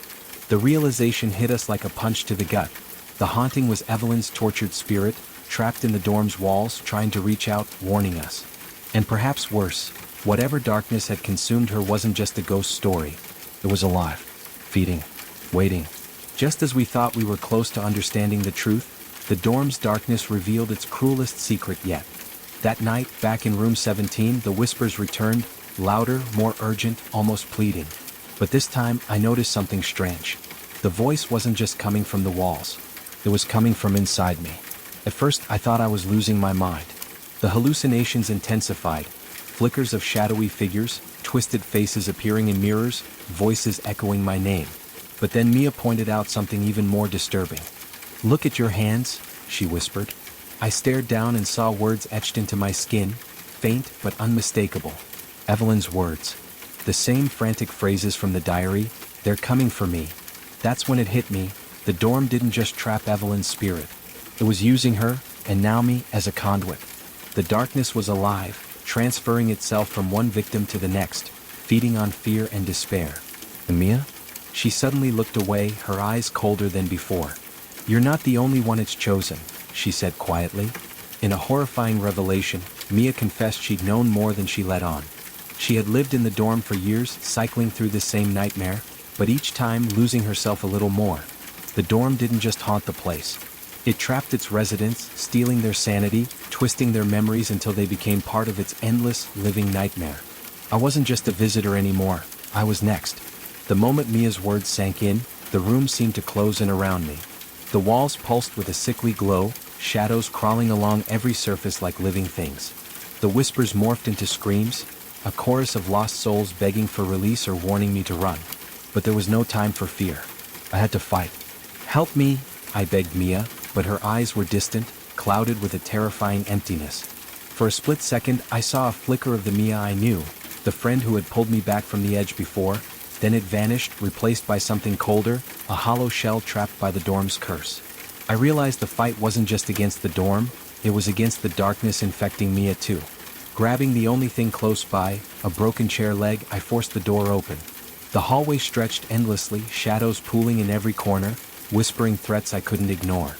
The realization hit us like a punch to the gut. The haunting was Evelyn's tortured spirit, trapped in the dorm's walls, trying to reach out, warning us. And perhaps worse, whatever darkness had consumed her wasn't just a ghost story. It was alive, feeding, waiting. Just as we thought we were close to understanding the truth, the dorm's darkness revealed its cruelest secret yet. That night, back in room 17, the whispers returned, louder, more urgent, almost pleading. But this time, I noticed something strange. The voice wasn't just coming from the walls. It was coming from inside me. At first, I thought I was losing my mind. The hallucinations intensified, flickers of shadowy figures, twisted faces appearing in mirrors, voices echoing my name. But then Mia pointed out something even more disturbing. "Look at your hands," she whispered. I stared down and saw words etched into my skin, faint but unmistakable. Evelyn's words. The same frantic phrases from the diary, They're coming for me. That's when it hit me. The dorm didn't just trap Evelyn's spirit. It was using her, and now me, as a conduit. The darkness was alive, transferring itself from one victim to the next, feeding on fear and despair. Mia? She suddenly looked away, her eyes colder than before. You're not the only one it's chosen, she said quietly. In a horrifying revelation, Mia confessed she'd known more than she let on. She had lived in the dorm for years, cycling through the same nightmare, but each time losing herself a little more. The dorm didn't just haunt the place. It trapped its residents, stealing their sanity, twisting their memories until they became part of its endless, living nightmare. I wasn't just a visitor anymore, I was next. The moment Mia's words sank in, the room seemed to close in around me. The walls pulsed with a sickly glow, shadows crawling along every surface like living things. The whispers morphed into screams, a chorus of lost souls begging for release or warning me to run. But there was no time for fear. I had to fight. Help me, I begged Mia, but her eyes were distant, clouded with a terrifying emptiness. For a split second, I saw a flicker of the Mia I knew, the friend who had pulled me back from the edge before. Then it vanished, replaced by something colder, a hollow shell trapped by the dorm's curse. I realized the fight wasn't just against the dorm, it was against the darkness infecting Mia too. Grabbing the only thing close by, a broken chair leg, I forced the door open. The hallway stretched endlessly, shadows pooling in every corner, whispering threats I couldn't ignore.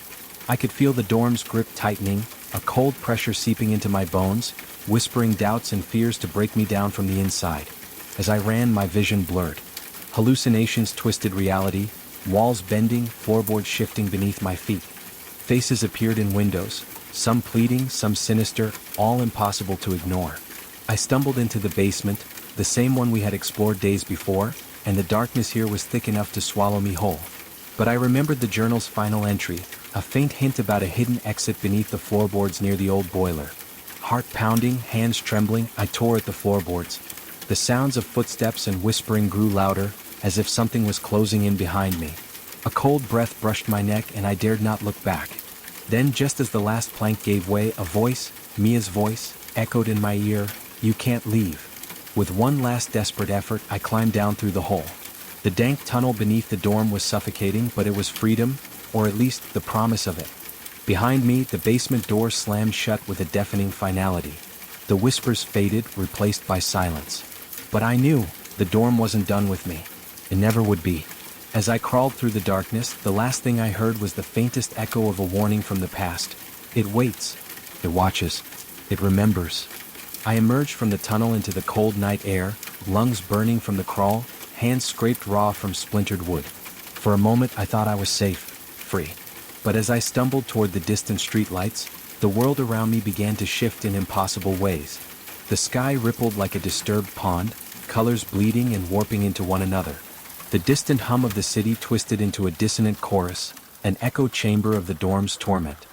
I could feel the dorm's grip tightening, a cold pressure seeping into my bones, whispering doubts and fears to break me down from the inside. As I ran, my vision blurred. Hallucinations twisted reality, walls bending, floorboards shifting beneath my feet. Faces appeared in windows, some pleading, some sinister, all impossible to ignore. I stumbled into the basement, the same one we had explored days before, and the darkness here was thick enough to swallow me whole. But I remembered the journal's final entry, a faint hint about a hidden exit beneath the floorboards near the old boiler. Heart pounding, hands trembling, I tore at the floorboards. The sounds of footsteps and whispering grew louder, as if something was closing in behind me. A cold breath brushed my neck and I dared not look back. Then, just as the last plank gave way, a voice, Mia's voice, echoed in my ear, "You can't leave." With one last desperate effort, I climbed down through the hole. The dank tunnel beneath the dorm was suffocating, but it was freedom, or at least the promise of it. Behind me, the basement door slammed shut with a deafening finality. The whispers faded, replaced by silence. But I knew, the dorm wasn't done with me. It never would be. As I crawled through the darkness, the last thing I heard was the faintest echo of a warning from the past. It waits. It watches. It remembers. I emerged from the tunnel into the cold night air, lungs burning from the crawl, hands scraped raw from splintered wood. For a moment I thought I was safe, free. But as I stumbled toward the distant streetlights, the world around me began to shift in impossible ways. The sky rippled like a disturbed pond, colors bleeding and warping into one another. The distant hum of the city twisted into a dissonant chorus, an echo chamber of the dorm's torment.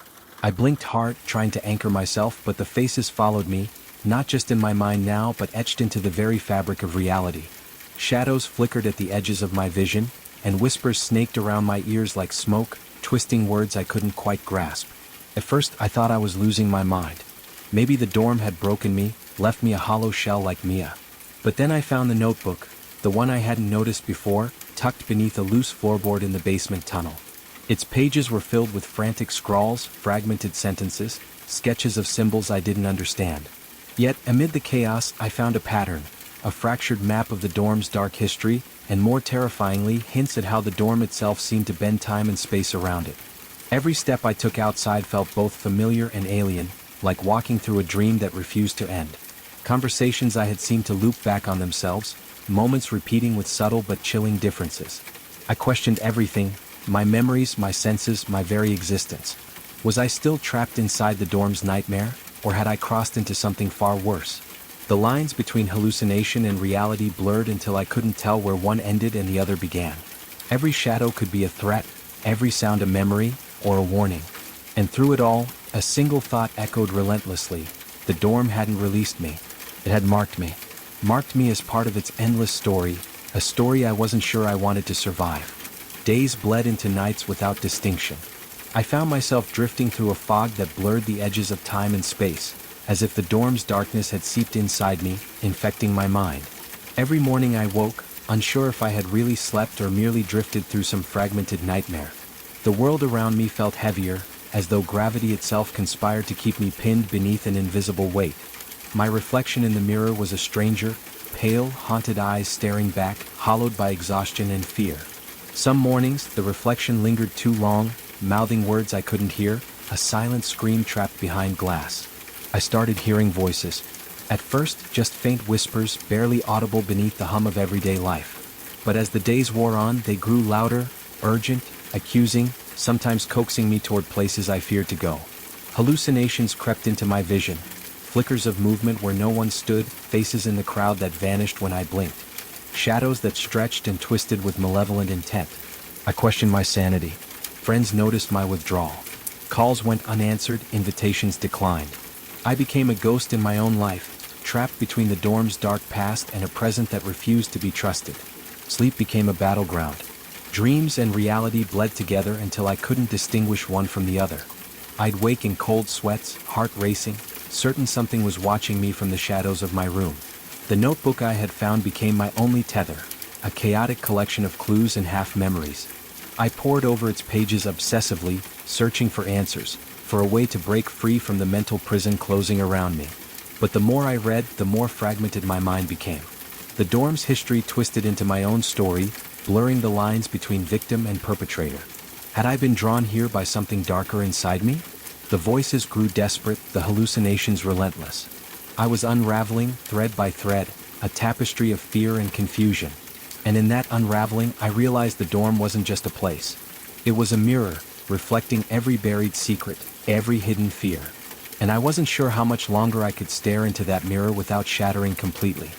I blinked hard, trying to anchor myself, but the faces followed me, not just in my mind now, but etched into the very fabric of reality. Shadows flickered at the edges of my vision, and whispers snaked around my ears like smoke, twisting words I couldn't quite grasp. At first, I thought I was losing my mind. Maybe the dorm had broken me, left me a hollow shell like Mia. But then I found the notebook, the one I hadn't noticed before, tucked beneath a loose floorboard in the basement tunnel. Its pages were filled with frantic scrawls, fragmented sentences, sketches of symbols I didn't understand. Yet, amid the chaos, I found a pattern, a fractured map of the dorm's dark history, and more terrifyingly, hints at how the dorm itself seemed to bend time and space around it. Every step I took outside felt both familiar and alien, like walking through a dream that refused to end. Conversations I had seemed to loop back on themselves, moments repeating with subtle but chilling differences. I questioned everything, my memories, my senses, my very existence. Was I still trapped inside the dorm's nightmare, or had I crossed into something far worse? The lines between hallucination and reality blurred until I couldn't tell where one ended and the other began. Every shadow could be a threat, every sound a memory, or a warning. And through it all, a single thought echoed relentlessly: the dorm hadn't released me. It had marked me. Marked me as part of its endless story, a story I wasn't sure I wanted to survive. Days bled into nights without distinction. I found myself drifting through a fog that blurred the edges of time and space, as if the dorm's darkness had seeped inside me, infecting my mind. Every morning I woke, unsure if I had really slept or merely drifted through some fragmented nightmare. The world around me felt heavier, as though gravity itself conspired to keep me pinned beneath an invisible weight. My reflection in the mirror was a stranger, pale, haunted eyes staring back, hollowed by exhaustion and fear. Some mornings, the reflection lingered too long, mouthing words I couldn't hear, a silent scream trapped behind glass. I started hearing voices. At first, just faint whispers, barely audible beneath the hum of everyday life. But as the days wore on, they grew louder, urgent, accusing, sometimes coaxing me toward places I feared to go. Hallucinations crept into my vision. Flickers of movement where no one stood, faces in the crowd that vanished when I blinked. Shadows that stretched and twisted with malevolent intent. I questioned my sanity. Friends noticed my withdrawal. Calls went unanswered, invitations declined. I became a ghost in my own life, trapped between the dorm's dark past and a present that refused to be trusted. Sleep became a battleground. Dreams and reality bled together until I couldn't distinguish one from the other. I'd wake in cold sweats, heart racing, certain something was watching me from the shadows of my room. The notebook I had found became my only tether, a chaotic collection of clues and half-memories. I pored over its pages obsessively, searching for answers, for a way to break free from the mental prison closing around me. But the more I read, the more fragmented my mind became. The dorm's history twisted into my own story, blurring the lines between victim and perpetrator. Had I been drawn here by something darker inside me? The voices grew desperate, the hallucinations relentless. I was unraveling, thread by thread, a tapestry of fear and confusion. And in that unraveling, I realized the dorm wasn't just a place. It was a mirror, reflecting every buried secret, every hidden fear. And I wasn't sure how much longer I could stare into that mirror without shattering completely.